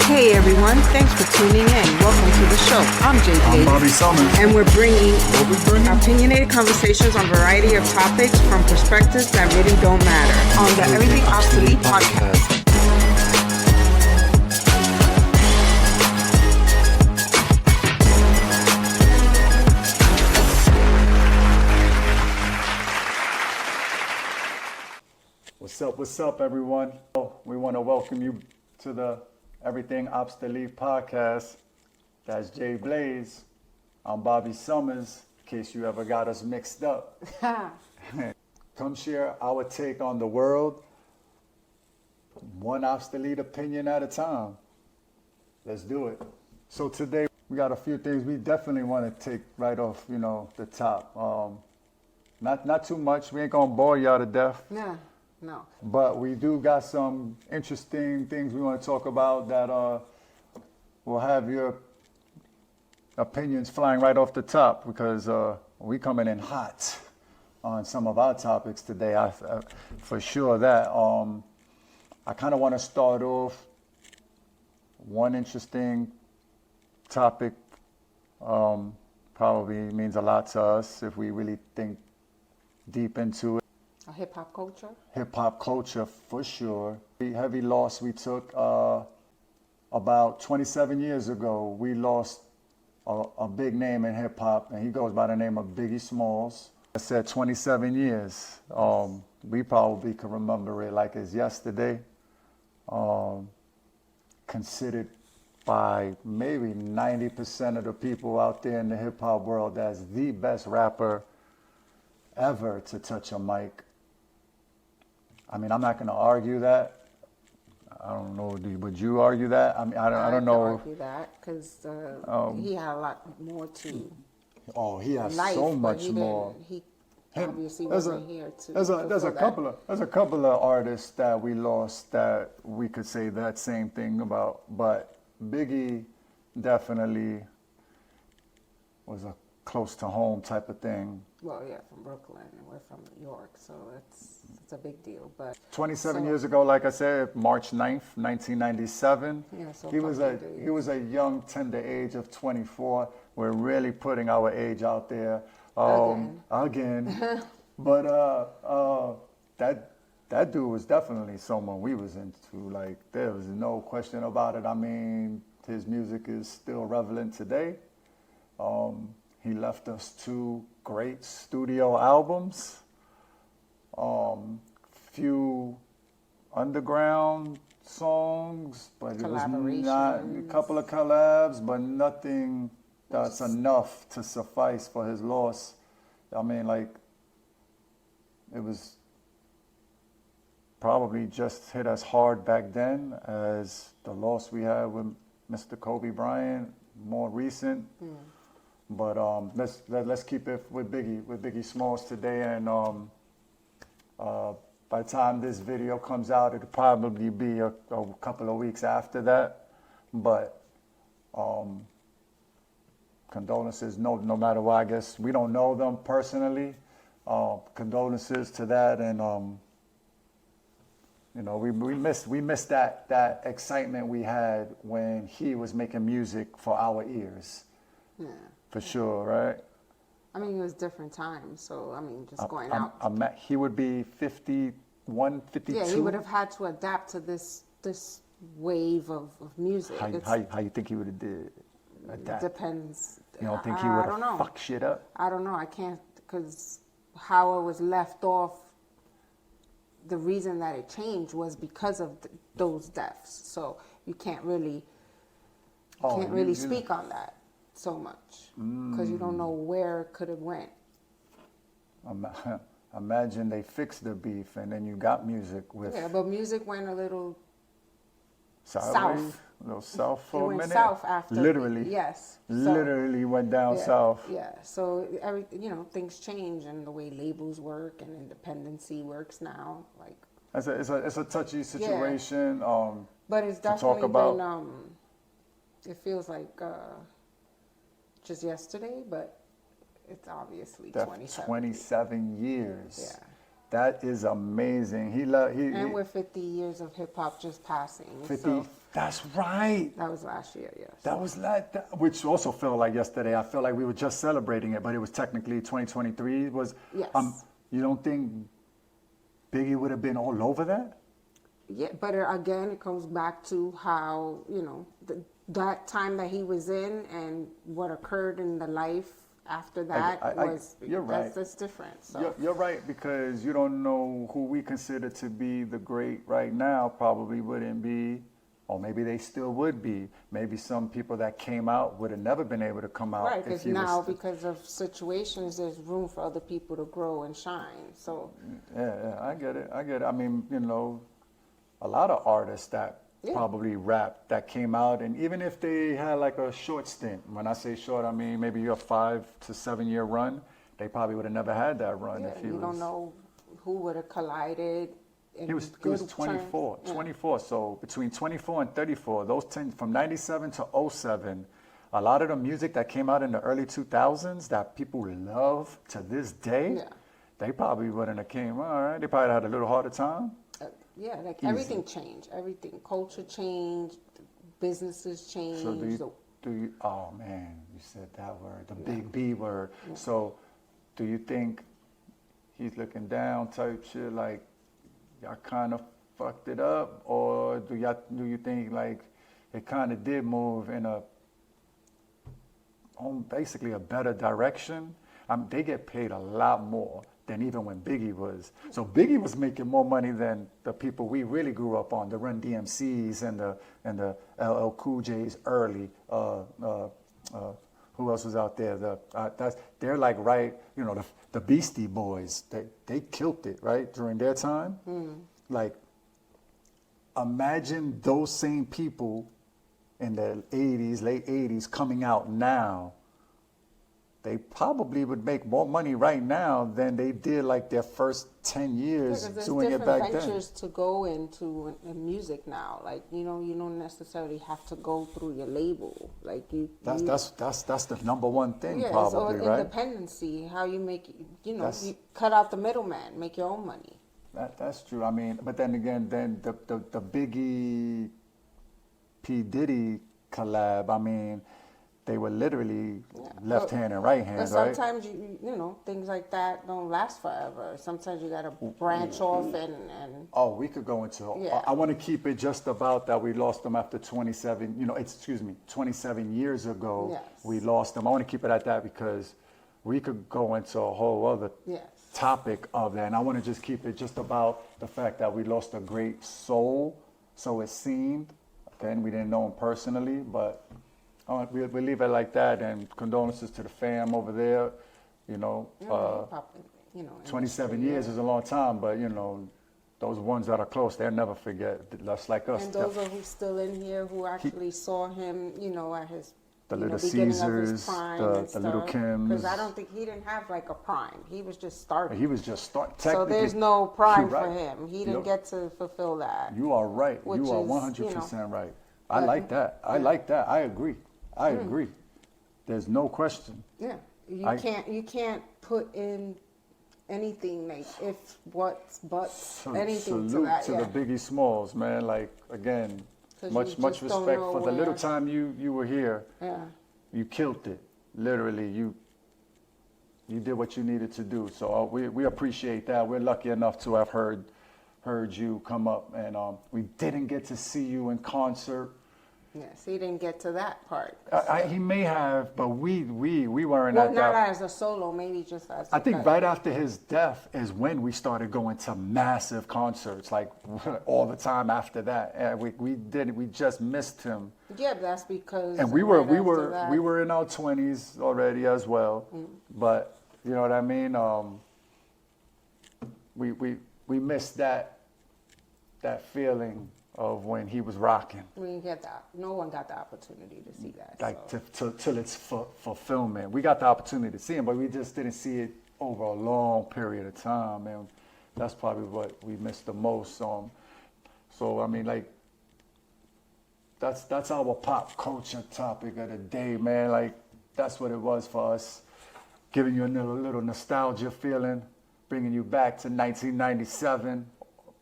Hey everyone, thanks for tuning in. Welcome to the show. I'm Jay I'm Bobby Summers. and we're bringing opinionated conversations on a variety of topics from perspectives that really don't matter on the Everything Obsolete podcast. What's up, everyone? We want to welcome you to the Everything Obsolete podcast. That's Jay Blaze. I'm Bobby Summers, in case you ever got us mixed up. Come share our take on the world, one obsolete opinion at a time. Let's do it. So today we got a few things we definitely want to take right off, the top. Not too much. We ain't gonna bore y'all to death. No. But we do got some interesting things we want to talk about that will have your opinions flying right off the top, because we coming in hot on some of our topics today. For sure that. I kind of want to start off one interesting topic. Probably means a lot to us if we really think deep into it. Hip-hop culture? Hip-hop culture, for sure. The heavy loss we took about 27 years ago. We lost a big name in hip-hop, and he goes by the name of Biggie Smalls. I said 27 years. We probably can remember it like it's yesterday. Considered by maybe 90% of the people out there in the hip-hop world as the best rapper ever to touch a mic. I mean, I'm not going to argue that. I don't know. Would you argue that? I mean, I don't know. I argue that because he had a lot more to. Oh, he has life, so much more. He obviously There's wasn't here to. There's a couple of artists that we lost that we could say that same thing about, but Biggie definitely was a close to home type of thing. Well, yeah, from Brooklyn, and we're from New York, so it's a big deal. But 27 years ago, like I said, March 9th, 1997. Yeah, so he was a young, tender age of 24. We're really putting our age out there again. But that dude was definitely someone we was into. Like, there was no question about it. I mean, his music is still relevant today. He left us 2 great studio albums, few underground songs, but it was not a couple of collabs, but nothing that's enough to suffice for his loss. I mean, like, it was probably just hit as hard back then as the loss we had with Mr. Kobe Bryant, more recent. But let's keep it with Biggie Smalls today, and by the time this video comes out, it'll probably be a couple of weeks after that. But condolences, no matter what. I guess we don't know them personally. Condolences to that, and we missed that excitement we had when he was making music for our ears. Yeah. For sure, right? I mean, it was different times, so I mean, just going out. He would be 51, 52. Yeah, he would have had to adapt to this wave of music. How you think he would have did? Adapt? Depends. You don't think he would have fucked shit up? I don't know. I can't, because how it was left off. The reason that it changed was because of those deaths. So you can't really speak on that so much, because you don't know where it could have went. Imagine they fixed the beef and then you got music with. Yeah, but music went a little south. A little south for a minute. It went south after. Literally. Yes. Literally went down south. Yeah. So things change, and the way labels work and independency works now. Like. It's a touchy situation. Yeah. But it's definitely been. It feels like. Just yesterday, but it's obviously 27 years. Yeah. That is amazing. And we're 50 years of hip hop just passing. 50. So That's right. that was last year, yes. That was like that, which also felt like yesterday. I felt like we were just celebrating it, but it was technically 2023. Yes. You don't think Biggie would have been all over that? Yeah, but again, it comes back to how, that time that he was in and what occurred in the life after that you're right. That's different. So. You're right, because you don't know who we consider to be the great right now probably wouldn't be, or maybe they still would be. Maybe some people that came out would have never been able to come out. Right, because now because of situations, there's room for other people to grow and shine. So yeah, I get it. I mean, a lot of artists that probably rap that came out, and even if they had like a short stint, when I say short, I mean maybe a 5 to 7 year run, they probably would have never had that run if he was. You don't know who would have collided. He was 24, 24. So between 24 and 34, those 10 from 97 to 07, a lot of the music that came out in the early 2000s that people love to this day, they probably wouldn't have came. All right, they probably had a little harder time. Like everything changed. Everything, culture changed, businesses changed. So do you? Oh man, you said that word, the big B word. Yeah. So, do you think he's looking down type shit, like y'all kind of fucked it up, or do you think like it kind of did move in basically a better direction? They get paid a lot more than even when Biggie was. So Biggie was making more money than the people we really grew up on, the Run DMCs and the LL Cool J's early. Who else was out there? They're like the Beastie Boys. They killed it right during their time. Like, imagine those same people in the 80s, late 80s, coming out now. They probably would make more money right now than they did like their first 10 years doing it back then. There's different ventures to go into in music now. Like, you don't necessarily have to go through your label. Like that's the number one thing, probably, so right? Independency, how you make, you cut out the middleman, make your own money. That's true. I mean, but then again, the Biggie P. Diddy collab, I mean, they were literally left hand and right hand, right? Sometimes things like that don't last forever. Sometimes you got to branch off and. Oh, we could go into. I want to keep it just about that. We lost them after 27. 27 years ago. Yes. We lost them. I want to keep it at that because we could go into a whole other topic of that, and I want to just keep it just about the fact that we lost a great soul. So it seemed. Then we didn't know him personally, but. We'll leave it like that, and condolences to the fam over there. 27 years is a long time, but those ones that are close, they'll never forget. That's like us. And those are who's still in here who actually saw him, at his the little beginning Caesars, of his prime the little Kims. Because I don't think he didn't have like a prime. He was just starting. He was just starting. So there's no prime for him. He didn't get to fulfill that. You are right. You are 100% right. I like that. I like that. I agree. I agree. There's no question. Yeah, you can't put in anything like anything to that. Salute to the Biggie Smalls, man. Like, again, much respect for the little time you were here. Yeah, you killed it. Literally, you did what you needed to do. So we appreciate that. We're lucky enough to have heard you come up, and we didn't get to see you in concert. Yes, he didn't get to that part. He may have, but we weren't at that. Well, not as a solo, maybe just as I think right after his death is when we started going to massive concerts, like all the time after that. And we just missed him. Yeah, but that's because. And we were in our 20s already as well. But you know what I mean? We missed that feeling of when he was rocking. We didn't get that. No one got the opportunity to see that. Like till it's fulfillment. We got the opportunity to see him, but we just didn't see it over a long period of time, and that's probably what we missed the most. So I mean, like, that's our pop culture topic of the day, man. Like, that's what it was for us, giving you a little nostalgia feeling. bringing you back to 1997,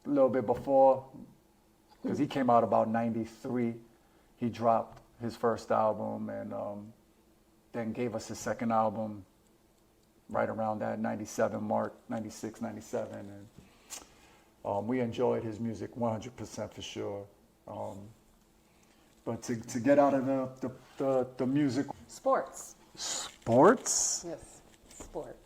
a little bit before, because he came out about 93. He dropped his first album and then gave us his second album right around that 97 mark, 96, 97. And we enjoyed his music 100% for sure. But to get out of the music. Sports. Sports? Yes, sports.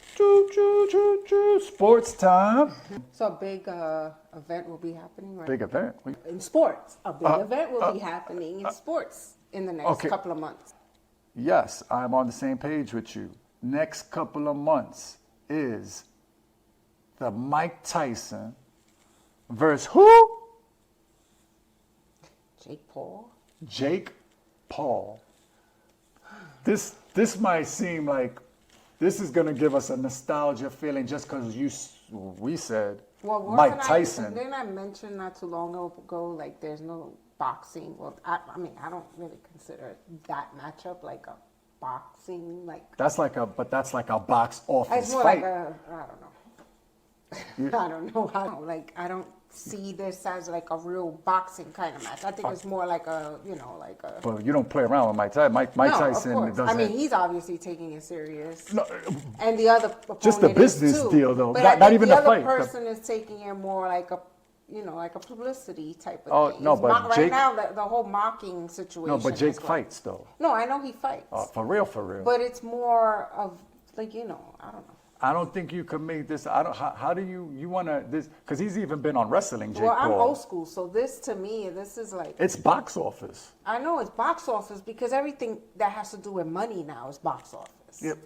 Sports time. So a big event will be happening, right? Big event. In sports. A big event will be happening in sports in the next couple of months. Yes, I'm on the same page with you. Next couple of months is the Mike Tyson versus who? Jake Paul. Jake Paul. This might seem like this is gonna give us a nostalgia feeling just because we said Mike Tyson. Didn't I mention not too long ago like there's no boxing? Well, I mean I don't really consider that matchup like a boxing like. That's like a box office it's more fight. like a I don't know. I don't know how. Like I don't see this as like a real boxing kind of match. I think it's more like a like a. But you don't play around with Mike Tyson. Mike Tyson of course. doesn't. I mean, he's obviously taking it serious. No, and the other opponent just the business too. deal though. But Not even the fight. The other person is taking it more like a. Like a publicity type of thing. No, but Jake, right now, the whole mocking situation. No, but Jake fights though. No, I know he fights. For real, for real. But it's more of like I don't know. I don't think you can make this. How do you want to this? Because he's even been on wrestling. Jake Well, I'm Paul. old school, so this to me, this is like. It's box office. I know it's box office because everything that has to do with money now is box office. Yep.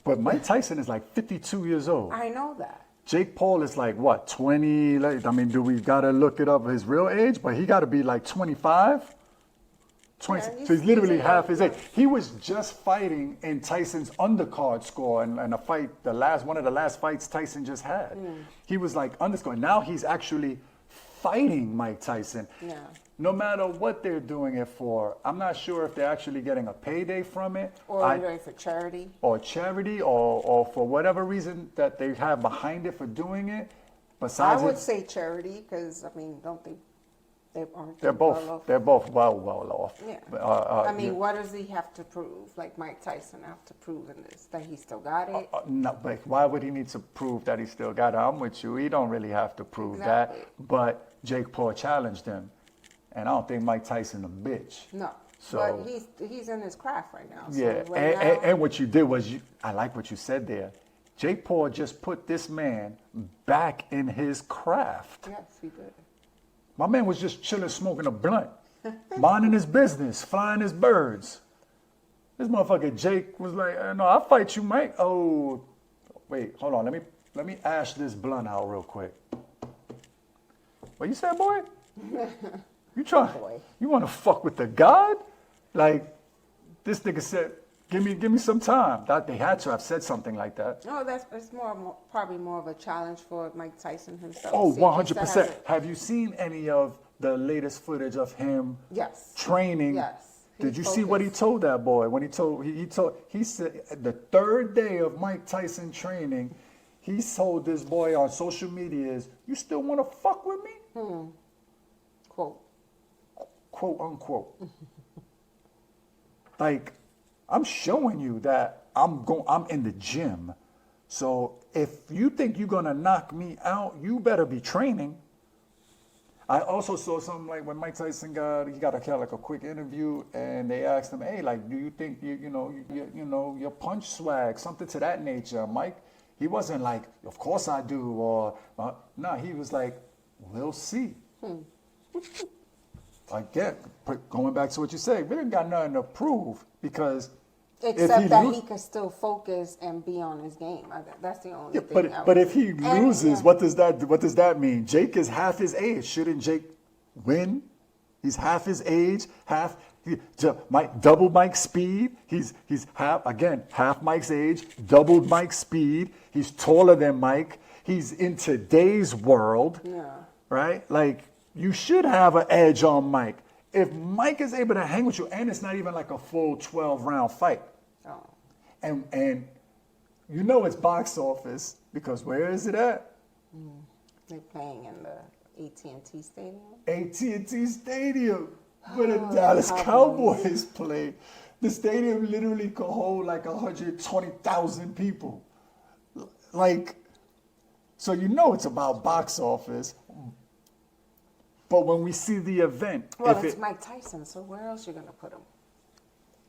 But Mike Tyson is like 52 years old. I know that. Jake Paul is like what, 20? I mean, do we gotta look it up his real age? But he got to be like 25. 20, Yeah, so he's literally half his age. He was just fighting in Tyson's undercard score and a fight, one of the last fights Tyson just had. He was like underscore. Now he's actually fighting Mike Tyson. Yeah. No matter what they're doing it for, I'm not sure if they're actually getting a payday from it. Or doing for charity. Or charity or for whatever reason that they have behind it for doing it. Besides I would say charity because, I mean, don't they aren't they're both well off. Yeah. I mean, what does he have to prove? Like Mike Tyson have to prove in this that he still got it? No, but why would he need to prove that he still got it? I'm with you. He don't really have to prove that. But Jake Paul challenged him, and I don't think Mike Tyson a bitch. No. So, but he's in his craft right now. So yeah, and what you did was I like what you said there. Jake Paul just put this man back in his craft. Yes, he did. My man was just chilling, smoking a blunt, minding his business, flying his birds. This motherfucker Jake was like, "No, I'll fight you, Mike." Oh, wait, hold on. Let me ash this blunt out real quick. What you said, boy? You trying? Boy. You want to fuck with the God? Like this nigga said, "Give me some time." That they had to have said something like that. No, it's probably more of a challenge for Mike Tyson himself. Oh, See, 100%. Have you seen any of the latest footage of him training? Yes. Did you see what he told that boy? When he said the third day of Mike Tyson training, he told this boy on social media is, "You still want to fuck with me?" Quote unquote. Like, I'm showing you that I'm in the gym. So if you think you're gonna knock me out, you better be training. I also saw something like when Mike Tyson got like a quick interview, and they asked him, "Hey, like, do you think your punch swag, something to that nature, Mike?" He wasn't like, "Of course I do," or no, he was like, "We'll see." Again, going back to what you said, we didn't got nothing to prove because except that he could still focus and be on his game. That's the only thing. But if he loses, what does that mean? Jake is half his age. Shouldn't Jake win? He's half his age, double Mike's speed. He's half Mike's age, doubled Mike's speed. He's taller than Mike. He's in today's world, right? Like, you should have an edge on Mike. If Mike is able to hang with you, and it's not even like a full 12-round fight, and it's box office, Because where is it at? They're playing in the AT&T Stadium. AT&T Stadium, where the Oh, Dallas Cowboys. Cowboys play. The stadium literally could hold like 120,000 people. Like, so you know it's about box office. But when we see the event, Well, if it's it, Mike Tyson, so where else you gonna put him?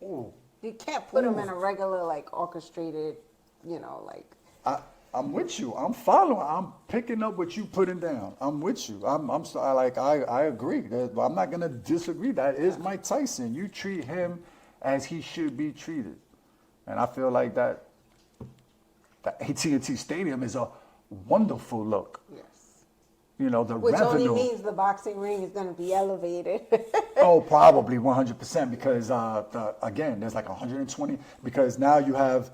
Ooh, You can't put him Ooh. in a regular, like, orchestrated, like. I'm with you. I'm following. I'm picking up what you putting down. I'm with you. I agree. I'm not gonna disagree. That is Mike Tyson. You treat him as he should be treated, and I feel like that AT&T Stadium is a wonderful look. Yes. You know, the Which revenue. only means the boxing ring is going to be elevated. Oh, probably 100% because again, there's like 120 because now you have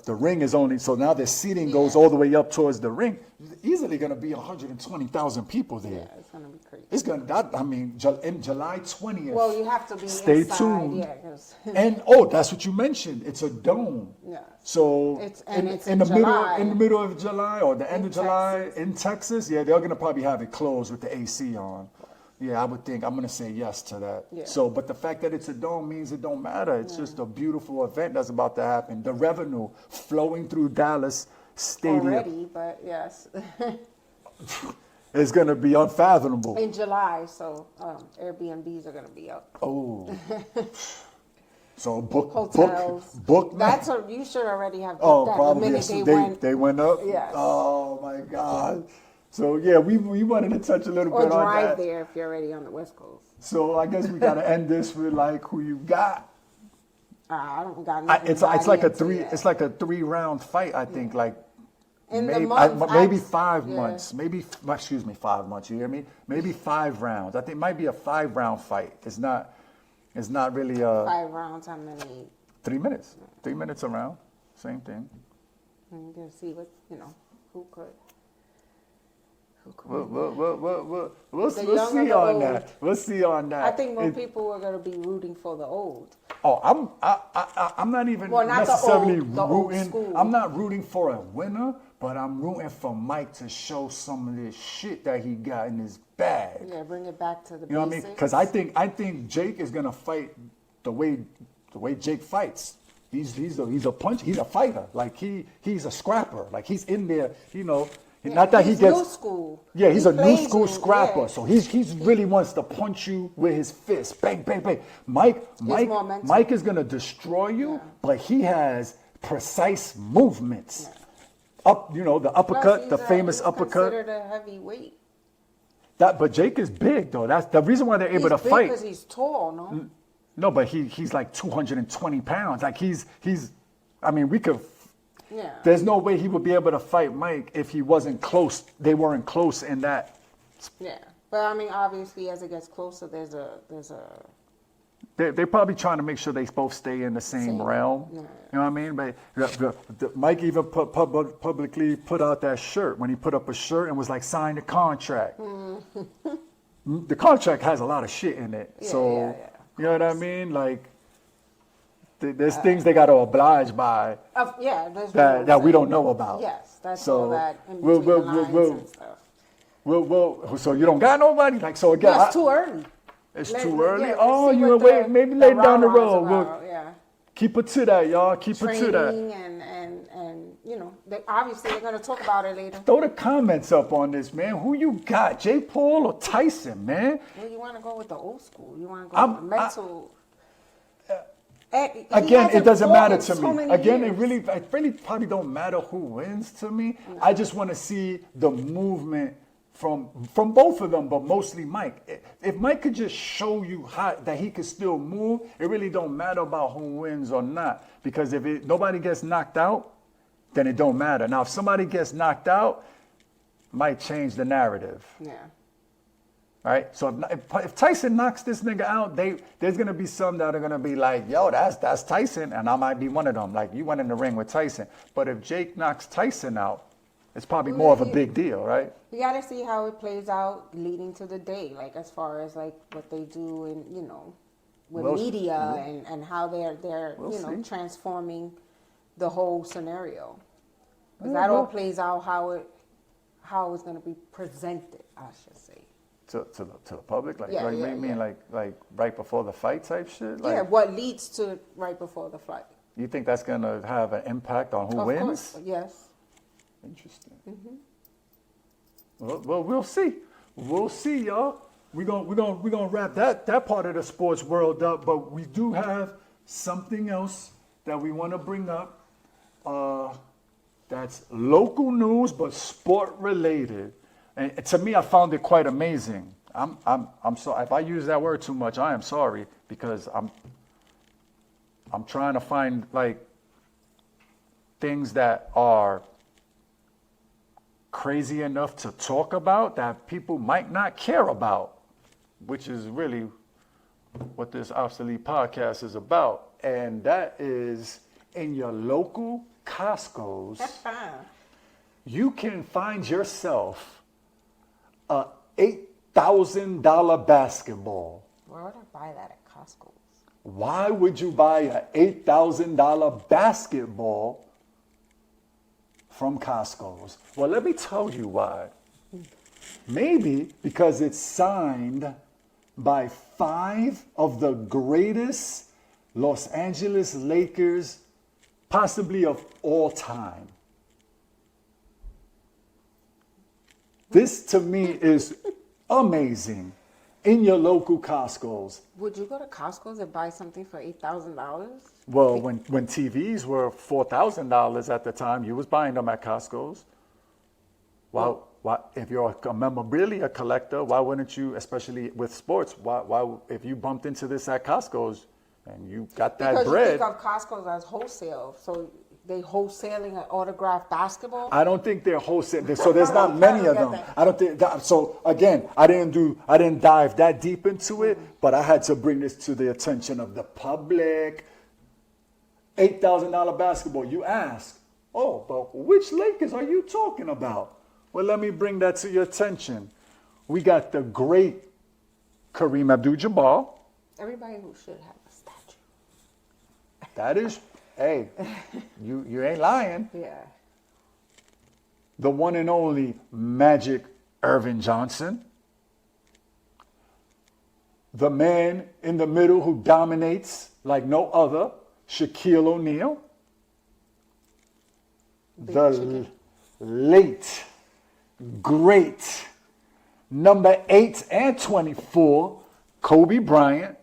the ring is only so now the seating goes all the way up towards the ring. Easily going to be 120,000 people there. Yeah, it's going to be crazy. It's going to. I mean, in July 20th. Well, you have to be Stay inside, tuned. yeah. 'Cause And that's what you mentioned. It's a dome. Yeah. So It's in in the July. middle of July or the end In of July Texas. in Texas, yeah, they're gonna probably have it closed with the AC on. Yeah, I would think I'm gonna say yes to that. Yeah. So, but the fact that it's a dome means it don't matter. It's just a beautiful event that's about to happen. The revenue flowing through Dallas Stadium already, but yes. is gonna be unfathomable. In July, so Airbnbs are going to be up. Oh. So book. Hotels. Book. You should already have booked Oh, that probably. the minute They went up? Yes. Oh, my God. So, yeah, we wanted to touch a little or bit on drive that. there if you're already on the West Coast. So, I guess we got to end this with, like, who you got. I don't got nothing. It's like a 3-round fight, I think, like. In the Maybe, month, maybe I've- 5 yeah. months. Maybe 5 months, you hear me? Maybe 5 rounds. I think it might be a 5-round fight. It's not really a 5 rounds, how many? 3 minutes. 3 minutes around. Same thing. And you're going to see what, who could. We'll The see young or the on old? that. We'll see on that. I think more people are going to be rooting for the old. Oh, I'm not even Well, not the necessarily old- the old rooting. school. I'm not rooting for a winner, but I'm rooting for Mike to show some of this shit that he got in his bag. Yeah, bring it back to the You know what I mean? basics. Because I think Jake is gonna fight the way Jake fights. He's a punch. He's a fighter. Like he's a scrapper. Like he's in there. Yeah, Not that he he's gets. new school. Yeah, he's He a new plays school you, scrapper. yeah. So he's really wants to punch you with his fist. Bang, bang, bang. Mike more mental. Mike is gonna destroy you, Yeah. but he has precise movements. Up, the uppercut, the famous uppercut. Considered a heavyweight. But Jake is big though. That's the reason why they're able to fight. Because he's tall, no? No, but he's like 220 pounds. Like he's. I mean, we could. Yeah. There's no way he would be able to fight Mike if he wasn't close. They weren't close in that. Yeah. But I mean, obviously, as it gets closer, there's a. They're probably trying to make sure they both stay in the same realm. Yeah. You know what I mean? But Mike even publicly put out that shirt when he put up a shirt and was like, sign the contract. The contract has a lot of shit in it. Yeah, So, yeah, you know what I mean? Like, there's things they got to oblige by There's that we don't know about. Yes, that's So, all that in we'll- between we'll- the lines we'll- and stuff. So you don't got nobody? Like, so again, Yeah, it's too early. it's Let's- too early? yeah, Oh, let's see you what wait, maybe later down the rah-rah's road. about, We'll yeah. keep it to that, y'all. Keep it to that. Training and obviously they're going to talk about it later. Throw the comments up on this, man. Who you got, Jay Paul or Tyson, man? Well, you want to go with the old school. You want to go I'm- with the mental. He Again, hasn't it doesn't fought matter in to so me. many Again, years. it really probably don't matter who wins to me. I just want to see the movement from both of them, but mostly Mike. If Mike could just show you that he could still move, it really don't matter about who wins or not. Because if nobody gets knocked out, then it don't matter. Now, if somebody gets knocked out, might change the narrative. Yeah. Right? So if Tyson knocks this nigga out, there's going to be some that are going to be like, yo, that's Tyson. And I might be one of them. Like, you went in the ring with Tyson. But if Jake knocks Tyson out, it's probably more of a big deal, right? We got to see how it plays out leading to the day, like as far as like what they do in, with media and how they're We'll see. transforming the whole scenario. Because that all plays out how it's going to be presented, I should say. To the public, like Yeah, like yeah, you mean yeah. like right before the fight type shit. Like, Yeah, what leads to right before the fight. you think that's gonna have an impact on who Of wins? course, yes. Interesting. Well, we'll see. We'll see, y'all. We're gonna wrap that part of the sports world up, but we do have something else that we want to bring up. That's local news but sport related. And to me, I found it quite amazing. I'm sorry if I use that word too much. I am sorry because I'm trying to find like things that are crazy enough to talk about that people might not care about, which is really what this Obsolete podcast is about. And that is in your local Costco's, you can find yourself a $8,000 basketball. Where would I buy that at Costco? Why would you buy a $8,000 basketball from Costco's? Well, let me tell you why. Maybe because it's signed by 5 of the greatest Los Angeles Lakers, possibly of all time. This to me is amazing. In your local Costco's. Would you go to Costco's and buy something for $8,000? Well, when TVs were $4,000 at the time, you was buying them at Costco's. Why, if you're a memorabilia collector, why wouldn't you, especially with sports, why if you bumped into this at Costco's and you got that Because bread? you think of Costco's as wholesale, so they wholesaling an autographed basketball. I don't think they're wholesale. So there's not many of them. I don't think that, so again, I didn't dive that deep into it, but I had to bring this to the attention of the public. $8,000 basketball. You ask, oh, but which Lakers are you talking about? Well, let me bring that to your attention. We got the great Kareem Abdul-Jabbar. Everybody who should have a statue. That is, hey, you ain't lying. Yeah. The one and only Magic Irvin Johnson. The man in the middle who dominates like no other, Shaquille O'Neal. The late, great, number 8 and 24, Kobe Bryant.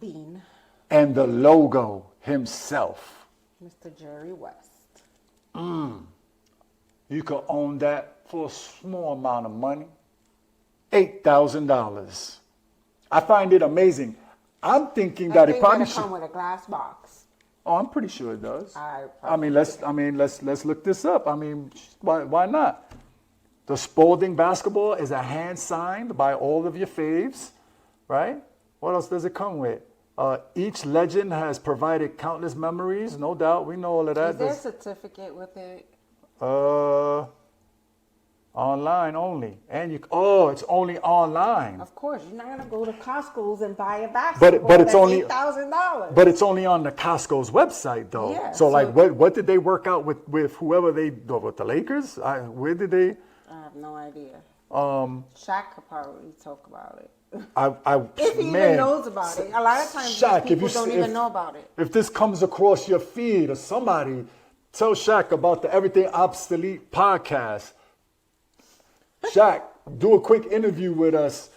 Bean. And the logo himself. Mr. Jerry West. You could own that for a small amount of money. $8,000. I find it amazing. I'm thinking that it probably should come with a glass box. Oh, I'm pretty sure it does. I mean, let's look this up. I mean, why not? The Spalding basketball is a hand signed by all of your faves, right? What else does it come with? Each legend has provided countless memories, no doubt. We know all of that. Is there a certificate with it? Online only, and it's only online. Of course, you're not gonna go to Costco's and buy a basketball. But it's that's only $8,000. But it's only on the Costco's website, though. Yeah, so like, so- what did they work out with whoever with the Lakers? Where did they? I have no idea. Shaq could probably talk about it. If he even knows about it. A lot of times Shaq, people don't even know about it. If this comes across your feed or somebody, tell Shaq about the Everything Obsolete podcast. Shaq, do a quick interview with us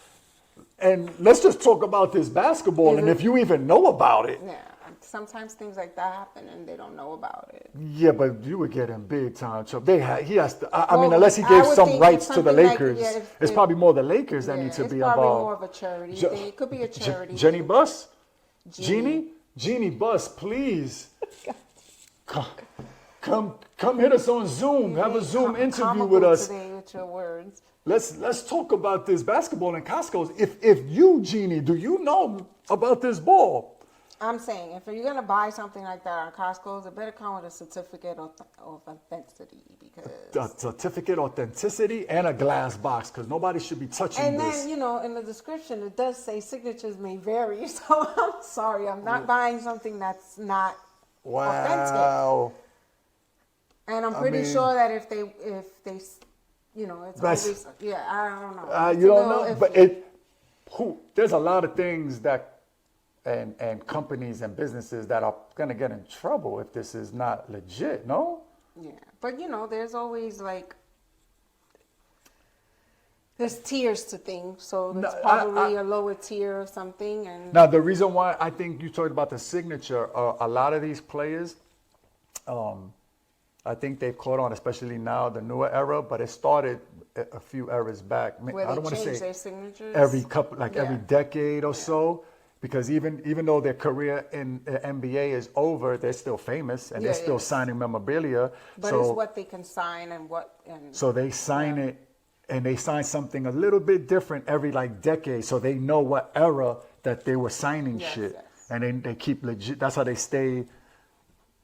and let's just talk about this basketball and if you even know about it. Yeah, sometimes things like that happen and they don't know about it. Yeah, but you would get in big time trouble. He has to. I mean, unless he gave some rights to the Lakers, it's probably more the Lakers that need to be involved. It's probably more of a charity. It could be a charity. Jenny Buss, Jeannie Buss, please come hit us on Zoom. Have a Zoom interview with us. Today with your words. Let's talk about this basketball in Costco's. If you, Jeannie, do you know about this ball? I'm saying, if you're gonna buy something like that on Costco's, it better come with a certificate of authenticity because. A certificate authenticity and a glass box because nobody should be touching and this. And then in the description it does say signatures may vary. So I'm sorry, I'm not buying something that's not authentic. Wow. And I'm pretty sure that if they, you know, it's always, yeah, I don't know. You don't know, but there's a lot of things that, and companies and businesses that are gonna get in trouble if this is not legit. No. Yeah, but you know, there's always like there's tiers to things, so it's probably a lower tier or something. And now the reason why I think you talked about the signature, a lot of these players, I think they've caught on, especially now the newer era, but it started a few eras back. Where I don't want to say their signatures every couple, like every decade or so, because even though their career in the NBA is over, they're still famous and they're still signing memorabilia. But it's what they can sign and what. And so they sign it, and they sign something a little bit different every like decade, so they know what era that they were signing shit, and then they keep legit. That's how they stay.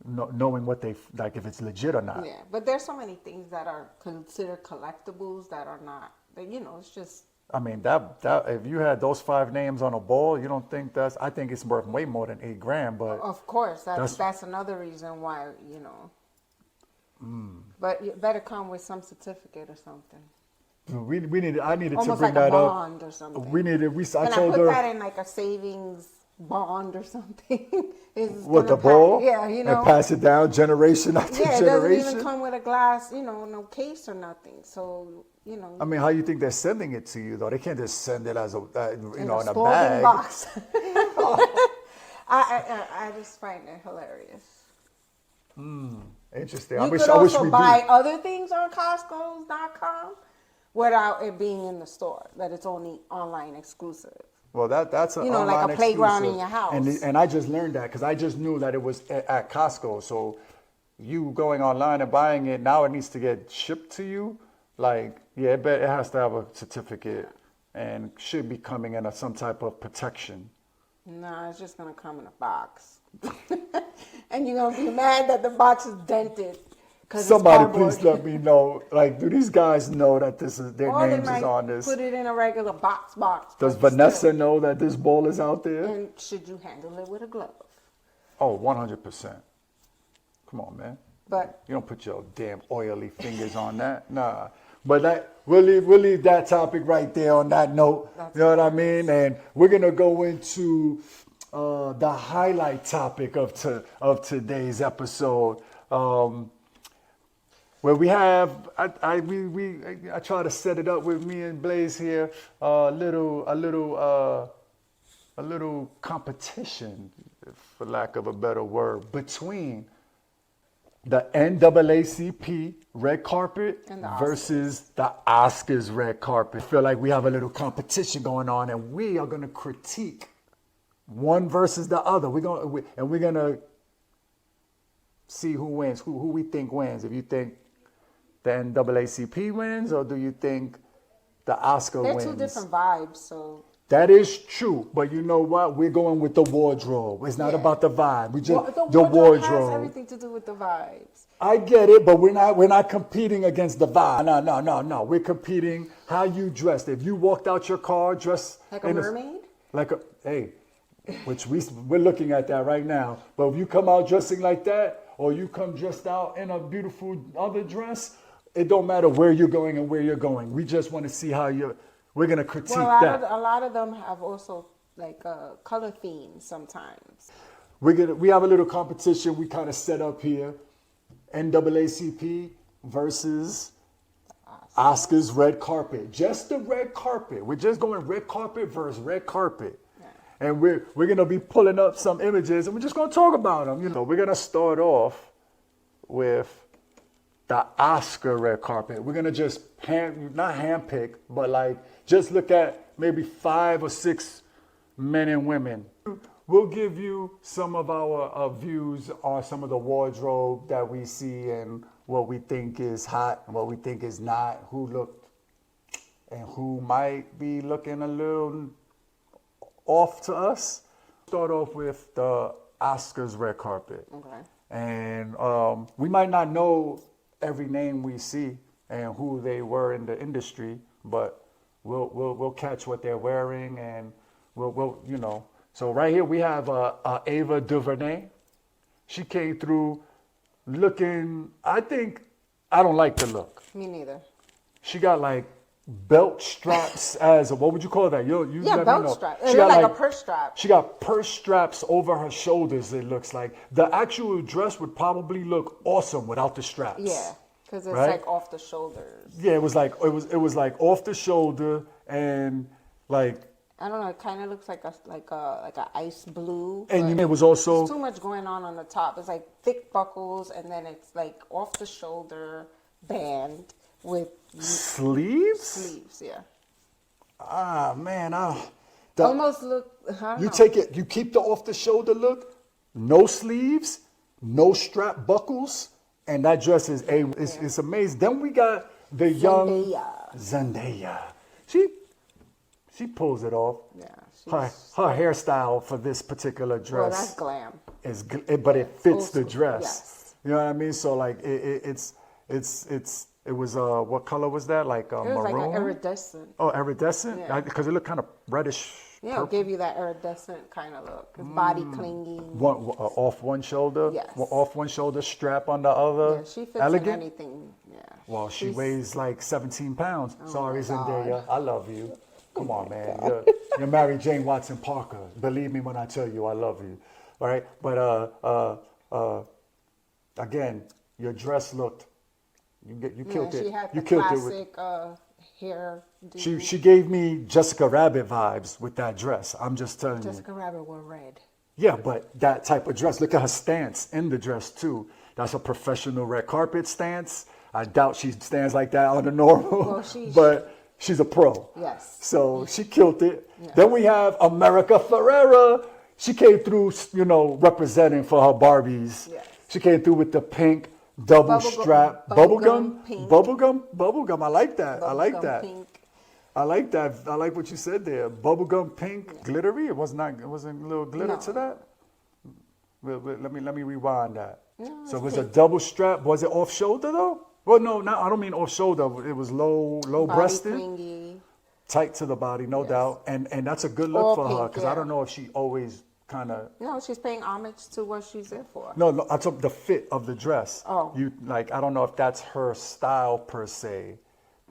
Knowing what they like, if it's legit or not. Yeah, but there's so many things that are considered collectibles that are not. That, you know, it's just. I mean, that if you had those 5 names on a ball, you don't think that's? I think it's worth way more than $8,000. But of course, that's another reason why, you know. But you better come with some certificate or something. I needed almost to bring like that a up. bond or something. I Can told I put her that in like a savings bond or something? With the ball? Yeah, you know. And pass it down generation after generation. Yeah, it doesn't even come with a glass, you know, no case or nothing. So, you know. I mean, how you think they're sending it to you though? They can't just send it as a in a stolen bag. Box. I just find it hilarious. Interesting. You could also buy other things on Costco.com without it being in the store. That it's only online exclusive. Well, that's you know, like a playground in your house. And I just learned that because I just knew that it was at Costco. So you going online and buying it, now it needs to get shipped to you. Like, yeah, it has to have a certificate and should be coming in some type of protection. No, it's just going to come in a box. And you're going to be mad that the box is dented. Somebody please let me know. Like, do these guys know that this is their or names they might is on this? Put it in a regular box. Does Vanessa know that this ball is out there? And should you handle it with a glove? Oh, 100%. Come on, man. But you don't put your damn oily fingers on that. Nah. But we'll leave that topic right there on that note. You know what I mean? And we're gonna go into the highlight topic of today's episode. Where we have, I try to set it up with me and Blaze here, a little competition, for lack of a better word, between the NAACP red carpet versus the Oscars red carpet. I feel like we have a little competition going on, and we are gonna critique one versus the other. We're gonna see who wins, who we think wins. If you think the NAACP wins, or do you think the Oscar wins? They're two different vibes, so. That is true, but you know what? We're going with the wardrobe. It's not about the vibe. We just the wardrobe has everything to do with the vibes. I get it, but we're not competing against the vibe. No. We're competing how you dressed. If you walked out your car dressed like a mermaid, which we're looking at that right now. But if you come out dressing like that, or you come dressed out in a beautiful other dress, it don't matter where you're going and where you're going. We just want to see how we're going to critique that. A lot of them have also like color themes sometimes. We have a little competition we kind of set up here. NAACP versus Oscars red carpet. Just the red carpet. We're just going red carpet versus red carpet. Yeah. And we're going to be pulling up some images and we're just going to talk about them. You know, we're going to start off with the Oscar red carpet. We're going to just not handpick, but like just look at maybe 5 or 6 men and women. We'll give you some of our views on some of the wardrobe that we see and what we think is hot and what we think is not, who looked and who might be looking a little off to us. Start off with the Oscars red carpet. Okay. And we might not know every name we see and who they were in the industry, but we'll catch what they're wearing and we'll you know. So right here we have Ava DuVernay. She came through looking. I don't like the look. Me neither. She got like belt straps as a, what would you call that? You Yeah, let me belt know. strap. She It got looked like a purse strap. She got purse straps over her shoulders. It looks like the actual dress would probably look awesome without the straps. Yeah, because it's Right? like off the shoulders. Yeah, it was like off the shoulder and like. I don't know. It kind of looks like a ice blue. And but it was also there's too much going on the top. It's like thick buckles, and then it's like off the shoulder band with sleeves. sleeves. Yeah. Ah man, Almost look. I don't you know. take it. You keep the off the shoulder look, no sleeves, no strap buckles, and that dress is it's amazing. Then we got the young Zendaya. She pulls it off. Yeah. Her hairstyle for this particular dress. Well, that's glam. But it fits the Old school, dress. yes. You know what I mean? So like it was what color was that? Like It was maroon. like an iridescent. Oh, iridescent? Yeah. Because it looked kind of reddish. Yeah, it gave you that iridescent kind of look. It's body clinging. Off one shoulder? Yes. Off one shoulder, strap on the other. Yeah, she fits Elegant? in anything. Yeah. Well, she She's- weighs like 17 pounds. Sorry, my God. Zendaya. I love you. Come on, man. You're Mary Jane Watson Parker. Believe me when I tell you I love you. All right? But again, your dress looked, you killed She it. had You the killed it with classic hair. she gave me Jessica Rabbit vibes with that dress. I'm just telling you. Jessica Rabbit wore red. Yeah, but that type of dress. Look at her stance in the dress too. That's a professional red carpet stance. I doubt she stands like that on the normal. Well, but she's a pro. Yes. So she killed it. Yeah. Then we have America Ferrera. She came through, representing for her Barbies. Yes. She came through with the pink double strap bubblegum pink. bubblegum. I like that. I like Bubblegum that. pink. I like that. I like what you said there. Bubblegum pink, glittery. It wasn't a little glitter No. to that. Let me rewind that. No, So it it's was a pink. double strap. Was it off shoulder though? Well, no, I don't mean off shoulder. It was low Body breasted, clingy. tight to the body, no Yes. doubt. And that's a good look All for her pink, because I yeah. don't know if she always kind of. No, she's paying homage to what she's there for. No, I took the fit of the dress. Oh. I don't know if that's her style per se,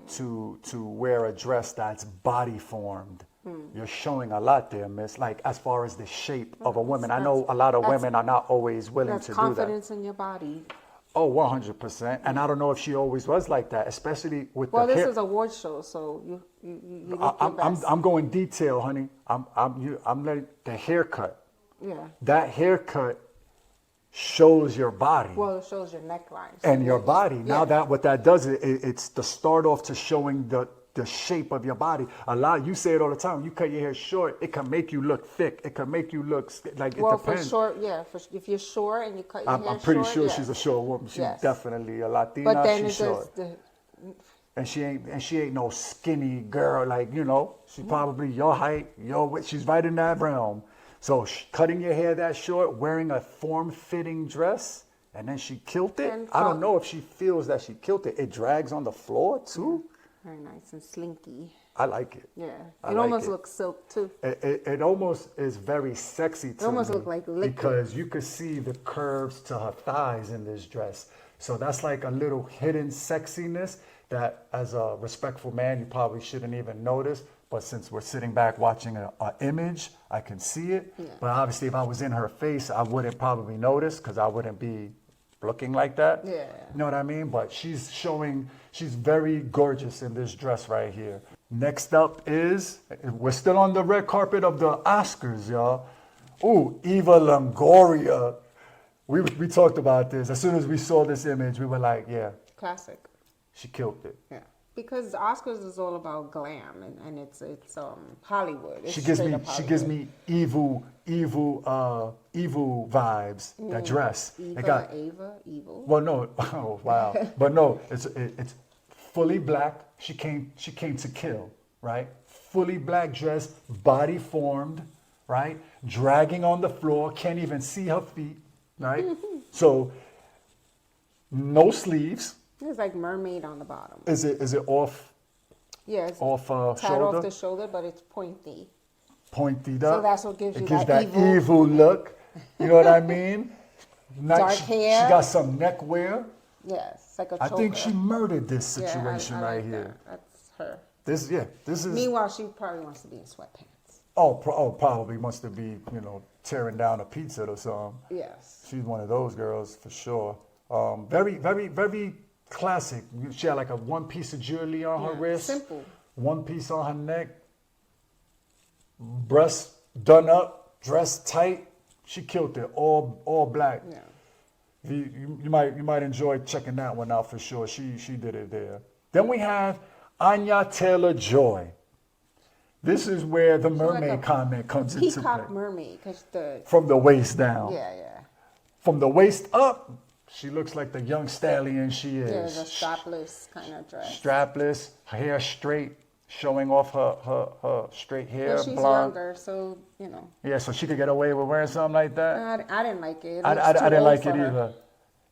to wear a dress that's body formed. You're showing a lot there, miss. Like as far as the shape of a woman. I know a lot of women are not always willing That's to do that. confidence in your body. Oh, 100%. And I don't know if she always was like that, especially with Well, the this hair. is a award show, so you look your best. I'm going detail, honey. I'm letting the haircut. Yeah. That haircut shows your body. Well, it shows your neckline. And your body. Now Yeah. that what that does is it's the start off to showing the shape of your body. You say it all the time. You cut your hair short, it can make you look thick. It can make you look like Well, it depends. for short, yeah. If you're short and you cut your hair I'm pretty short, sure yes. she's a short woman. She's Yes. definitely a Latina. But then She's it short. does And she ain't no skinny girl, she's probably your height, your weight. She's right in that realm. So cutting your hair that short, wearing a form-fitting dress, and then she killed it. And I don't know if she feels that she killed it. It drags on the floor too. very nice and slinky. I like it. Yeah. I It like almost it. looks silk too. It almost is very sexy to almost me look like liquid. because you could see the curves to her thighs in this dress. So that's like a little hidden sexiness that, as a respectful man, you probably shouldn't even notice. But since we're sitting back watching an image, I can see it. Yeah. But obviously, if I was in her face, I wouldn't probably notice because I wouldn't be looking like that. Yeah. You know what I mean? But she's very gorgeous in this dress right here. Next up is, we're still on the red carpet of the Oscars, y'all. Ooh, Eva Longoria. We talked about this. As soon as we saw this image, we were like, yeah, Classic. she killed it. Yeah. Because the Oscars is all about glam and it's Hollywood. It's She gives straight me up she gives me evil vibes. That dress. Evil. Well, no. Oh, wow. But no, it's fully black. She came to kill, right? Fully black dress, body formed, right? Dragging on the floor, can't even see her feet, right? So no sleeves. It's like mermaid on the bottom. Is it off Yeah, it's off tied shoulder? off the shoulder, but it's pointy. Pointed So up. that's what gives It you gives that that evil look. You know what I mean? Dark She hair. got some neckwear. Yes, like a I choker. think she murdered this Yeah, situation I right like here. that. That's her. This is. Meanwhile, she probably wants to be in sweatpants. Probably wants to be, tearing down a pizza or something. Yes. She's one of those girls for sure. Very, very, very classic. She had like a one piece of jewelry on her wrist. Simple. One piece on her neck. Breasts done up, dressed tight. She killed it. All black. Yeah. You might enjoy checking that one out for sure. She did it there. Then we have Anya Taylor-Joy. This is where the mermaid like a comment comes into Peacock play. mermaid, because the From the waist down. yeah. From the waist up, she looks like the young stallion she is. Yeah, the strapless kind of dress. Strapless, hair straight, showing off her straight hair, But she's blonde. younger, so Yeah, so she could get away with wearing something like that. I didn't like it. I didn't like it her. either.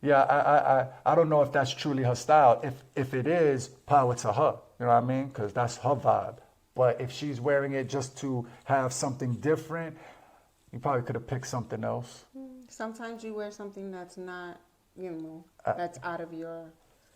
Yeah, I don't know if that's truly her style. If it is, power to her. You know what I mean? Because that's her vibe. But if she's wearing it just to have something different, you probably could have picked something else. Sometimes you wear something that's not, that's out of your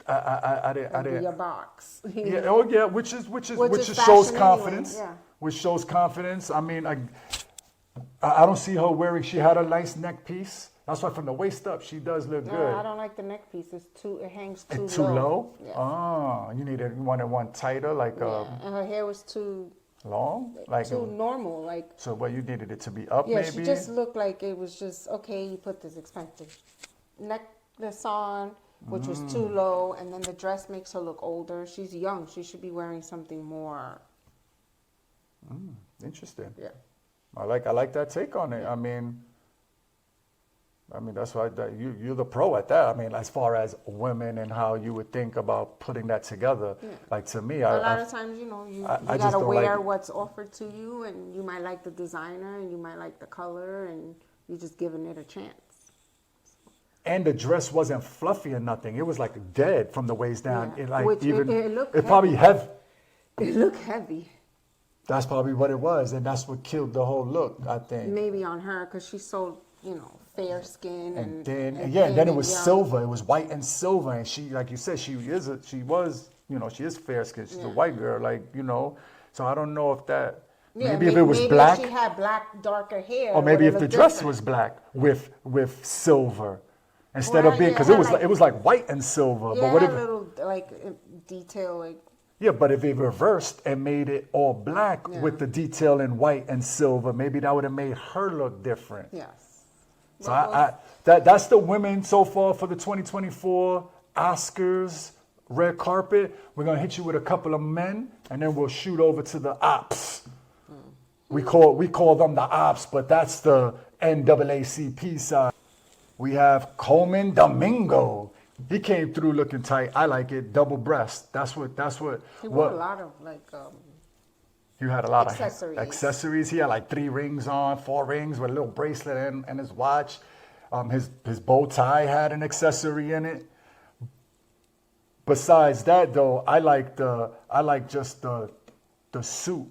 I didn't. your box. Yeah, which is Which is shows fashion confidence. anyway, yeah. Which shows confidence. I mean, I don't see her wearing. She had a nice neck piece. That's why from the waist up, she does look No, good. I don't like the neck piece. It hangs too It's too low. Yeah. Oh, you wanted one tighter, like Yeah, and her hair was too long, like too normal. Like so. What you needed it to be up, yeah, maybe. she just looked like it was just okay. You put this expensive necklace on, which was too low, and then the dress makes her look older. She's young. She should be wearing something more. Interesting. Yeah. I like that take on it. I mean, that's why you're the pro at that. I mean, as far as women and how you would think about putting that together, like to me, A lot of times, you I just gotta don't wear like it. what's offered to you, and you might like the designer, and you might like the color, and you're just giving it a chance. And the dress wasn't fluffy or nothing. It was like dead from the waist down. Yeah. It like Which even it looked it probably heavy. heavy. It looked heavy, That's probably what it was, and that's what killed the whole look. I think. maybe on her, because she's so fair skin And thin then it was young. silver. It was white and silver, and she, like you said, she is fair skinned. She's a white girl, So I don't know if that. Yeah, maybe if it was black, if she had black, darker hair, or maybe it if the would've dress different. was black with silver instead Well, of being yeah, because it it had was like- it was like white and silver. Yeah, but what it if had a little detail but if it reversed and made it all black with the detail in white and silver, maybe that would have made her look different. yes. So that's the women so far for the 2024 Oscars red carpet. We're gonna hit you with a couple of men, and then we'll shoot over to the ops. We call them the ops, but that's the NAACP side. We have Coleman Domingo. He came through looking tight. I like it, double breast. That's what. He wore a lot of You had a lot accessories. of accessories. He had like 3 rings on, 4 rings with a little bracelet and his watch. His bow tie had an accessory in it. Besides that, though, I like just the suit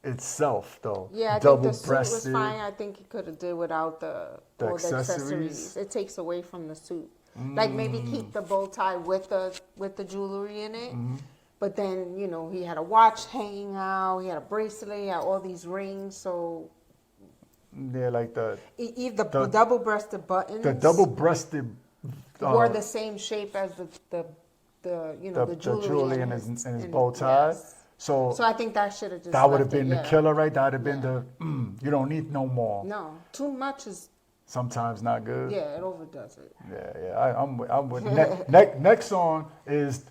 itself, though. Yeah, I think the suit was fine. I think he could have did without all the accessories. It takes away from the suit. Like maybe keep the bow tie with the jewelry in it. But then, he had a watch hanging out, he had a bracelet, he had all these rings, so Yeah, like the double-breasted buttons. The double-breasted were the same shape as the jewelry in his bow tie. Yes. So I think that should have just that would have left been it, the yeah. killer, right? That would have been the you don't need no more. No, too much is Sometimes not good. it overdoes it. Yeah. I'm with next song is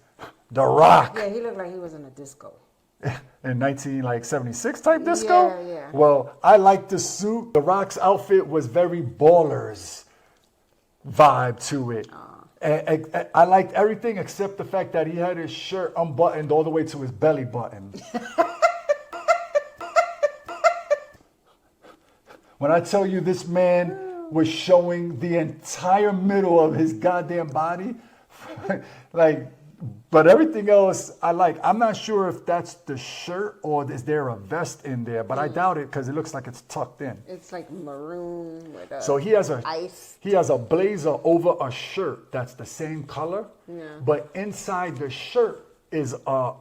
The Rock. Yeah, he looked like he was in a disco. In 1976 type disco? Yeah. Well, I like the suit. The Rock's outfit was very ballers vibe to it. And I liked everything except the fact that he had his shirt unbuttoned all the way to his belly button. When I tell you this man was showing the entire middle of his goddamn body, like But everything else I like. I'm not sure if that's the shirt or is there a vest in there, but I doubt it because it looks like it's tucked in. It's like maroon with a So he has ice. he has a blazer over a shirt that's the same color, but inside the shirt is a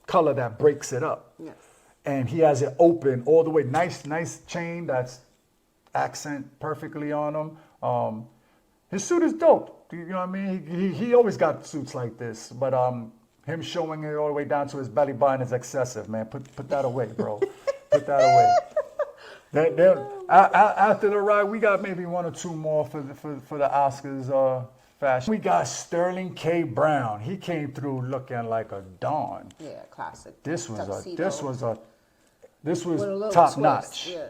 color that breaks it up. Yes. And he has it open all the way. Nice chain that's accent perfectly on him. His suit is dope. You know what I mean? He always got suits like this, but him showing it all the way down to his belly button is excessive, man. Put that away, bro. Put that away. After the ride, we got maybe one or two more for the Oscars fashion. We got Sterling K. Brown. He came through looking like a Don. Yeah, classic. This was With top twist, notch. Yeah.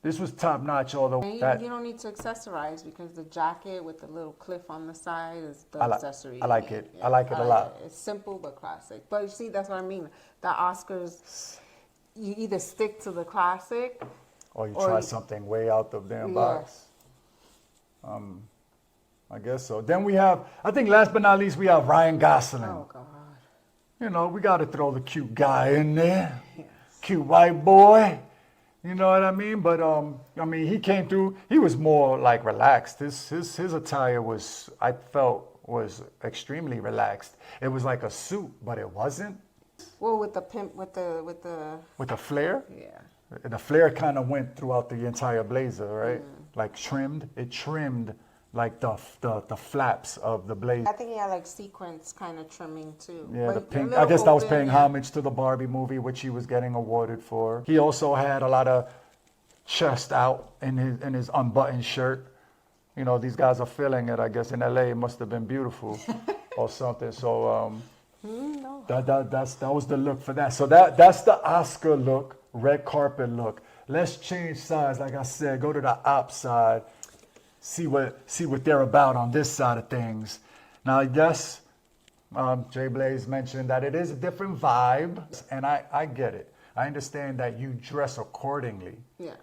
This was top notch. Although And you don't need to accessorize because the jacket with the little cliff on the side is the accessory. I like it. I like it a lot. It's simple but classic. But you see, that's what I mean. The Oscars, you either stick to the classic or you try something way out the damn box. I guess so. Then we have, I think last but not least, we have Ryan Gosling. Oh, God. You know, we got to throw the cute guy in there. Yes. Cute white boy. You know what I mean? But, I mean, he came through. He was more, like, relaxed. His attire was, I felt, was extremely relaxed. It was like a suit, but it wasn't. Well, with the pimp, with the flare? Yeah. The flare kind of went throughout the entire blazer, right? Like trimmed. It trimmed like the flaps of the blazer. I think he had like sequence kind of trimming too. Yeah, but the pink. I guess that was paying homage to the Barbie movie, which he was getting awarded for. He also had a lot of chest out in his unbuttoned shirt. You know, these guys are feeling it. I guess in LA, it must have been beautiful or something. So no. that was the look for that. So that's the Oscar look, red carpet look. Let's change sides. Like I said, go to the op side. See what they're about on this side of things. Now, yes, Jay Blaze mentioned that it is a different vibe, and I get it. I understand that you dress accordingly. Yes.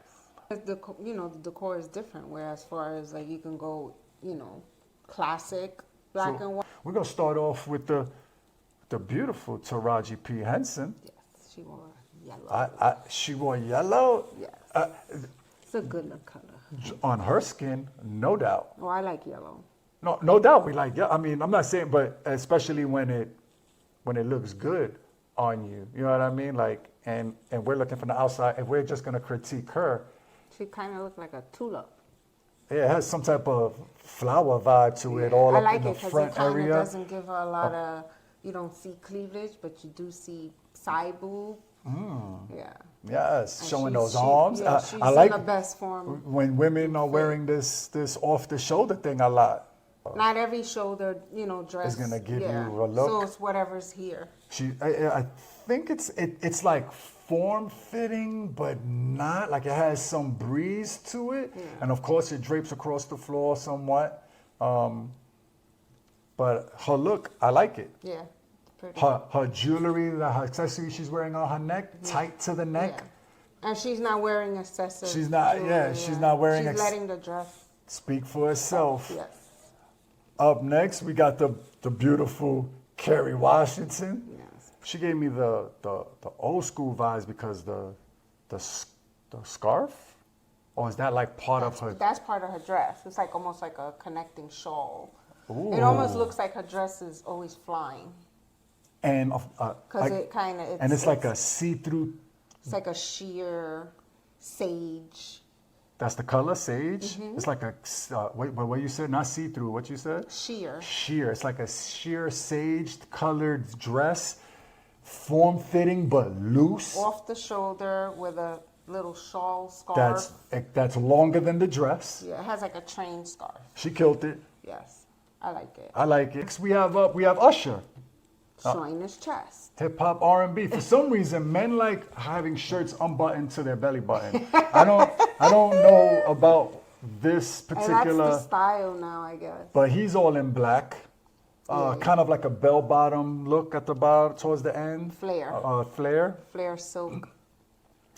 The decor is different. Where as far as like you can go, classic black and white. We're gonna start off with the beautiful Taraji P. Henson. Yes, she wore yellow. She wore yellow. Yes. It's a good look color. On her skin, no doubt. Oh, I like yellow. No doubt we like. Yeah, I mean, I'm not saying, but especially when it looks good on you. You know what I mean? Like, and we're looking from the outside, and we're just gonna critique her. She kind of looked like a tulip. Yeah, it has some type of flower vibe to it, all up in the front area. I like it because it kind of doesn't give her a lot of. You don't see cleavage, but you do see side boob. Yeah. Yes, and showing those arms. Yeah, she's I like in the best form. When women are wearing this off the shoulder thing a lot. Not every shoulder, dress is gonna give you a look. So it's whatever's here. I think it's like form fitting, but not like it has some breeze to it, and of course it drapes across the floor somewhat. But her look, I like it. Yeah. Her jewelry, her accessories she's wearing on her neck, tight to the neck. Yeah. And she's not wearing excessive. She's not. Jewelry, she's not wearing. She's letting the dress speak for itself. Yes. Up next, we got the beautiful Kerry Washington. Yes. She gave me the old school vibes because the scarf, or is that like part of her? That's part of her dress. It's like almost like a connecting shawl. Ooh. It almost looks like her dress is always flying. And because it kind of it's like a see-through. It's like a sheer sage. That's the color, sage. Mm-hmm. It's like a what you said? Not see-through. What you said? Sheer. Sheer. It's like a sheer sage colored dress, form-fitting but loose. Off the shoulder with a little shawl scarf. That's longer than the dress. Yeah, it has like a train scarf. She killed it. Yes, I like it. I like it. Next we have Usher. Showing his chest. Hip hop R&B. For some reason, men like having shirts unbuttoned to their belly button. I don't know about this particular. And that's the style now, I guess. But he's all in black. Kind of like a bell-bottom look at the bottom towards the end. Flare. Flare. Flare silk.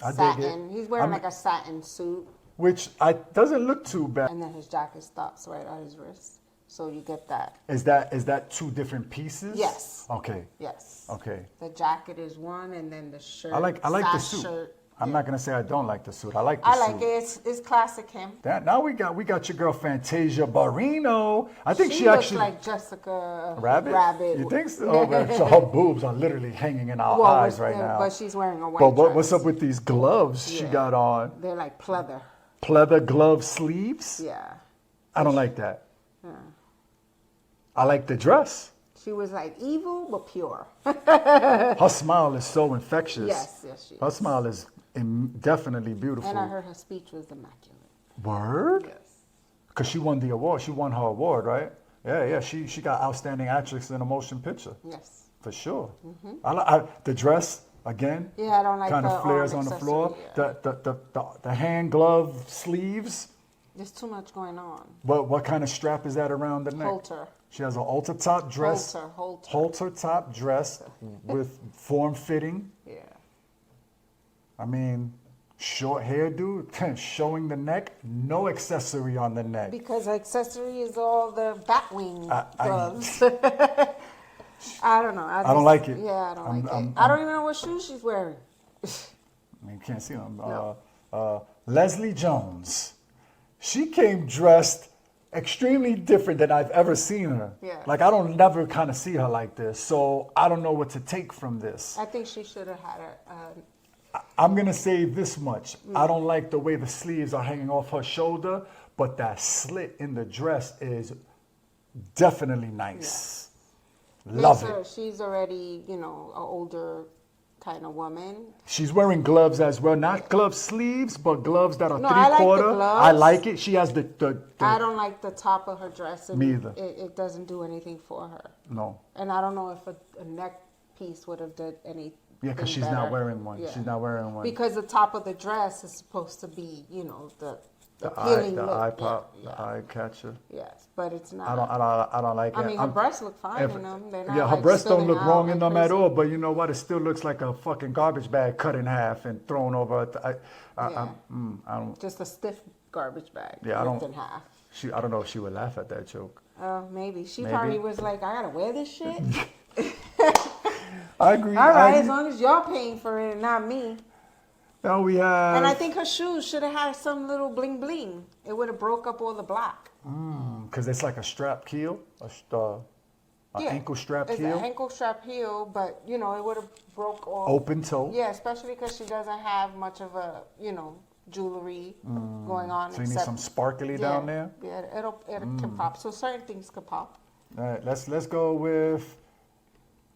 I satin. dig it. He's wearing like a satin suit. Which doesn't look too bad. And then his jacket stops right at his wrist. So you get that. Is that two different pieces? Yes. Okay. Yes. Okay. The jacket is one, and then the shirt. I like the suit. Shirt. I'm not gonna say I don't like the suit. I like the suit. I like it. It's classic him. Now we got your girl Fantasia Barrino. I think she looks actually like Jessica Rabbit. You think so? Oh, man. So her boobs are literally hanging in our eyes right now. But she's wearing a white dress. What's up with these gloves she got on? They're like pleather. Pleather glove sleeves? Yeah. I don't like that. I like the dress. She was like evil but pure. Her smile is so infectious. Yes, she is. Her smile is definitely beautiful. And I heard her speech was immaculate. Word? Yes. Because she won the award. She won her award, right? Yeah. She got Outstanding Actress in a Motion Picture. Yes. For sure. Mm-hmm. The dress, again. Yeah, I don't like kind the of flares arm on the floor. Yeah. The hand glove sleeves. There's too much going on. What kind of strap is that around the neck? Halter. She has an halter top dress. Halter top dress with form fitting. Yeah. I mean, short hairdo, showing the neck, no accessory on the neck. Because accessory is all the batwing gloves. I don't know. I don't like it. Yeah, I don't like it. I don't even know what shoes she's wearing. I mean, you can't see them. No. Leslie Jones. She came dressed extremely different than I've ever seen her. Yeah. Like, I don't never kind of see her like this. So I don't know what to take from this. I think she should have had I'm going to say this much. I don't like the way the sleeves are hanging off her shoulder, but that slit in the dress is definitely nice. Yeah. Love it. She's already, an older kind of woman. She's wearing gloves as well. Not glove sleeves, but gloves that are I like the three-quarter. gloves. I like it. She has the I don't like the top of her dress. Me either. It doesn't do anything for her. No. And I don't know if a neck piece would have done anything. Yeah, because she's not wearing one. Yeah. She's not wearing one. Because the top of the dress is supposed to be, the appealing look. Eye pop, the eye catcher. Yes, but it's not. I don't like it. I mean, her breasts look fine in them. They're not her breasts don't look wrong in them crazy. at all. But you know what? It still looks like a fucking garbage bag cut in half and thrown over. I don't. Just a stiff garbage bag. Yeah, ripped in half. I don't know if she would laugh at that joke. Maybe she probably was like, I gotta wear this shit. I agree. All right, as long as y'all paying for it and not me. Now we have. And I think her shoes should have had some little bling bling. It would have broke up all the black. Because it's like a strap heel, ankle strap heel. It's an ankle strap heel, but it would have broke off. Open toe. Yeah, especially because she doesn't have much of a jewelry going on. So you need some sparkly down there. Yeah, it can pop. So certain things could pop. All right, let's go with.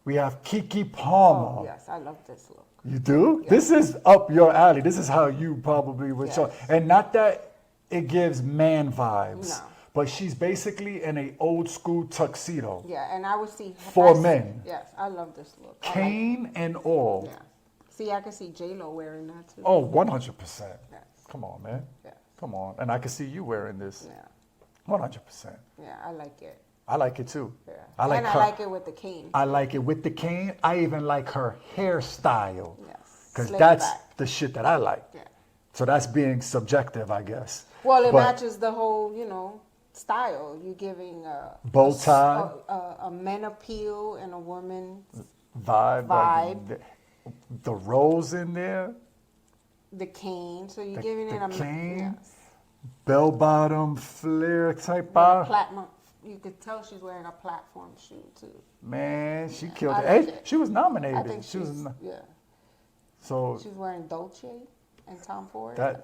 We have Kiki Palmer. Oh, yes, I love this look. You do? Yeah. This is up your alley. This is how you probably would show. And not that it gives man vibes. No. But she's basically in a old school tuxedo. Yeah, and I would see. For men. Yes, I love this look. Cane and all. Yeah. See, I can see J-Lo wearing that too. Oh, 100%. Yes. Come on, man. Yeah. Come on. And I can see you wearing this. Yeah. 100%. Yeah, I like it. I like it too. Yeah. I like it with the cane. I like it with the cane. I even like her hairstyle. Yes. Because Slick that's back. the shit that I like. Yeah. So that's being subjective, I guess. Well, it matches the whole, style. You're giving bow tie, a men appeal and a woman vibe. Like the rose in there. The cane. So you're giving it a cane. Yes. Bell bottom flare type platinum. You could tell she's wearing a platform shoe too. Man, she killed it. Like Hey, she was nominated. I think she was. Yeah. So she's wearing Dolce and Tom Ford. That's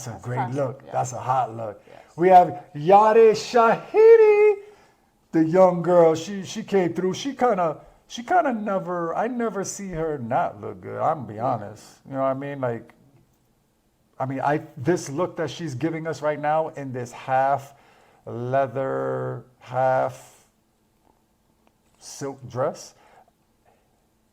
a great look. Yeah. That's a hot look. Yes. We have Yare Shahidi, the young girl. She came through. She kind of never. I never see her not look good. I'm gonna be honest. You know what I mean? Like. This look that she's giving us right now in this half leather, half silk dress,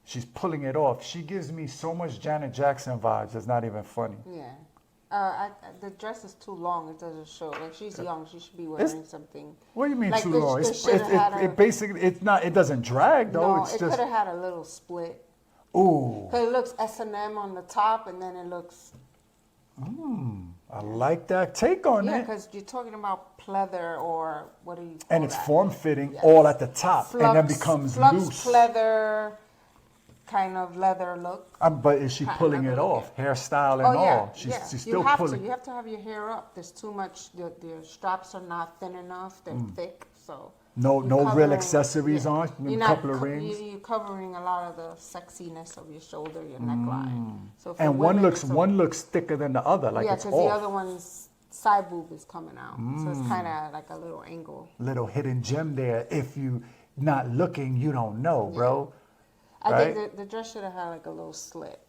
she's pulling it off. She gives me so much Janet Jackson vibes. It's not even funny. Yeah. The dress is too long. It doesn't show. Like, she's young. She should be wearing something. What do you mean like too long? It basically, it's not. It doesn't drag though. No, it's it just. could have had a little split. Ooh. Because it looks S&M on the top, and then it looks I like that take on Yeah, it. because you're talking about pleather or what do you call And it's that? form-fitting Yes. all at the top, Flux, and then becomes flux loose. pleather kind of leather look. But is she Kind pulling of it look, off, hairstyle and Oh yeah, all? She's yeah. still You have pulling. to. You have to have your hair up. There's too much. The straps are not thin enough. They're thick, so. No you're real covering- accessories on. A You're couple not of rings. You're covering a lot of the sexiness of your shoulder, your neckline. So for And women, it's one looks thicker than the other, like yeah, it's because the off. other one's side boob is coming out, so it's kind of like a little angle. Little hidden gem there. If you not looking, you don't know, bro. I Right? think the dress should have had like a little slit.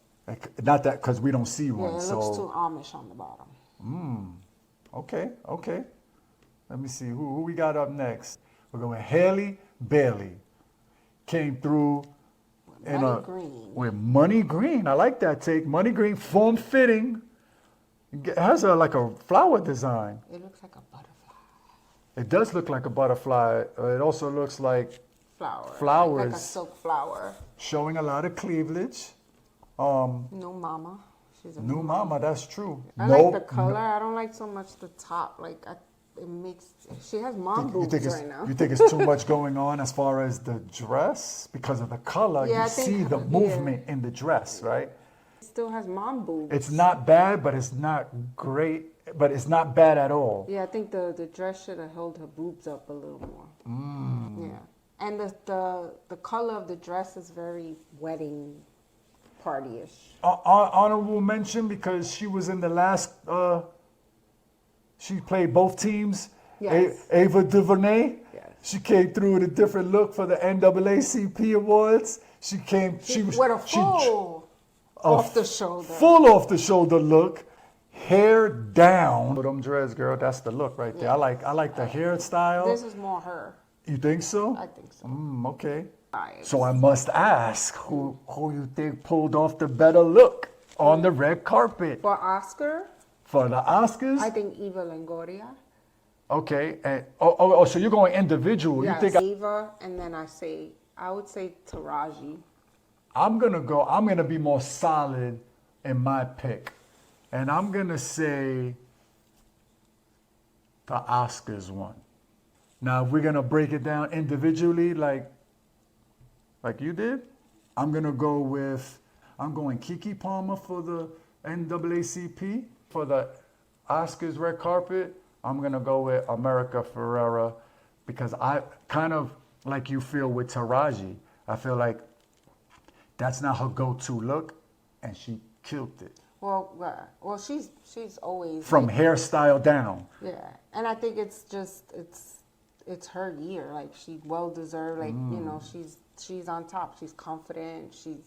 Not that, because we don't see Yeah, one. it So looks too Amish on the bottom. okay. Let me see who we got up next. We're going Haley Bailey. Came through with money green. I like that take. Money green, form fitting. It has like a flower design. It looks like a butterfly. It does look like a butterfly. It also looks like flowers. Like a silk flower. Showing a lot of cleavage. New mama. She's a New mama, that's true. I like the color. I don't like so much the top. Like it makes. She has mom boobs right now. You think it's too much going on as far as the dress because of the color? Yeah, you I think- see the movement in the dress, right? It still has mom boobs. It's not bad, but it's not great. But it's not bad at all. Yeah, I think the dress should have held her boobs up a little more. Yeah, and the color of the dress is very wedding party-ish. Honorable mention because she was in the last. She played both teams. Yes. Ava DuVernay. Yes. She came through with a different look for the NAACP awards. She came. She was With a full off the shoulder. Full off the shoulder look, hair down. With them dreads, girl. That's the look right there. Yeah. I like the hairstyle. This is more her. You think so? I think so. Okay. Vibes. So I must ask, who you think pulled off the better look on the red carpet For Oscar, for the Oscars? I think Eva Longoria. Okay. And, so you're going individual. Yes, You think Eva, and then I would say Taraji. I'm gonna be more solid in my pick. And I'm gonna say the Oscars one. Now if we're gonna break it down individually like you did, I'm going Keke Palmer for the NAACP. For the Oscars red carpet, I'm gonna go with America Ferrera because I kind of like you feel with Taraji. I feel like that's not her go-to look, and she killed it. Well, she's always From hairstyle down. Yeah, and I think it's just it's her year. Like she well deserved. Like she's on top. She's confident. She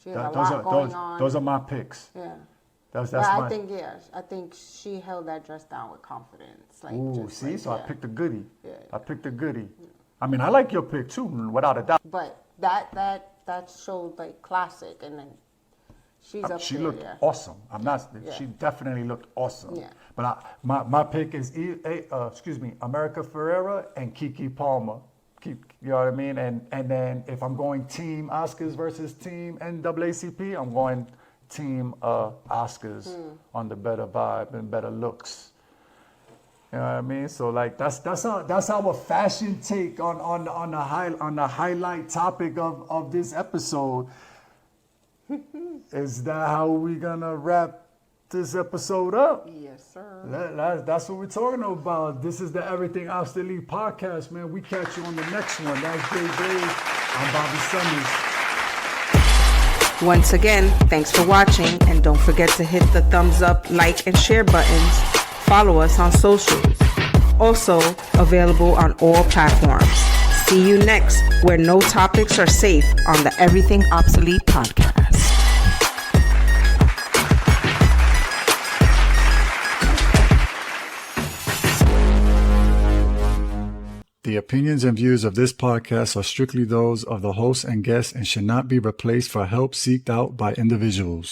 has a lot going on. Those are my picks. Yeah. That's I think she held that dress down with confidence. Like, ooh, just see, like, so I picked a goodie. Yeah. I picked a goodie. I mean, I like your pick too, without a doubt. But that showed like classic, and then she's up She there. looked Yeah. awesome. Yeah. She definitely looked awesome. Yeah. But my pick is America Ferrera and Keke Palmer. You know what I mean? And then if I'm going team Oscars versus team NAACP, I'm going team Oscars on the better vibe and better looks. You know what I mean? So like that's our fashion take on the highlight topic of this episode. Is that how we gonna wrap this episode up? Yes, sir. That's what we're talking about. This is the Everything Obsolete podcast, man. We catch you on the next one. That's Jay Dave. I'm Bobby Summers. Once again, thanks for watching, and don't forget to hit the thumbs up, like, and share buttons. Follow us on socials. Also available on all platforms. See you next, where no topics are safe on the Everything Obsolete podcast. The opinions and views of this podcast are strictly those of the host and guests and should not be replaced for help seeked out by individuals.